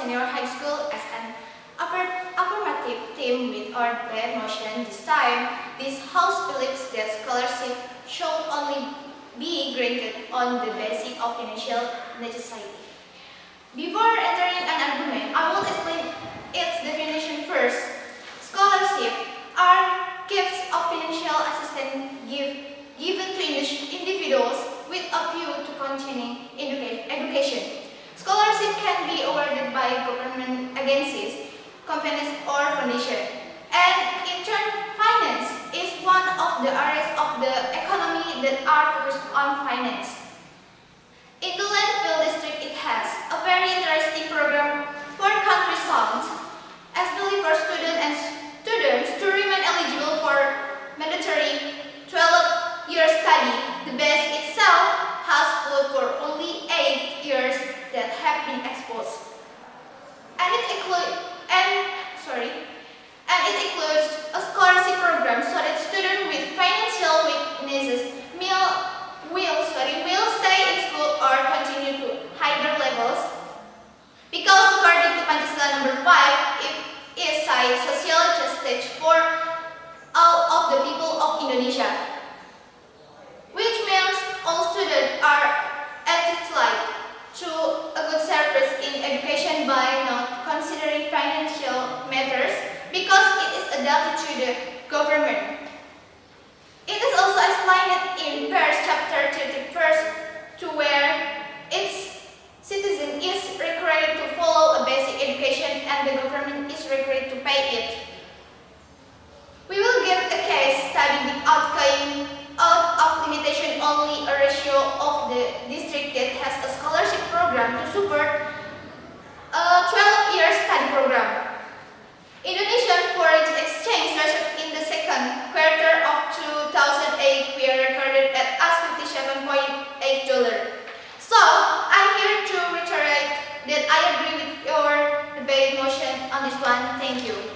Senior High School as an affirmative team with our debate motion. This time, this House believes that scholarship should only be granted on the basis of financial necessity. Before entering an argument, I will explain its definition first. Scholarships are gifts of financial assistance given to individuals with a view to continuing education. Scholarship can be awarded by government agencies, companies, or foundations. And in turn, finance is one of the areas of the economy that are focused on finance. In the landfill district, it has a very interesting program for country songs, especially for students to remain eligible for mandatory 12-year study. The base itself has flowed for only 8 years that have been exposed, and it includes a scholarship program so that students with financial weaknesses will stay in school or continue to higher levels. Because according to Pancasila number 5, it is a social justice for all of the people of Indonesia, which means all students are entitled to a good service in education by not considering financial matters because it is adapted to the government. It is also explained in verse chapter 31 to where its citizen is required to follow a basic education and the government is required to pay it. We will give a case study without going out of limitation only a ratio of the district that has a scholarship program to support a 12-year study program. Indonesian foreign exchange rate in the second quarter of 2008 were recorded at as $57.8. So, I'm here to reiterate that I agree with your debate motion on this one. Thank you.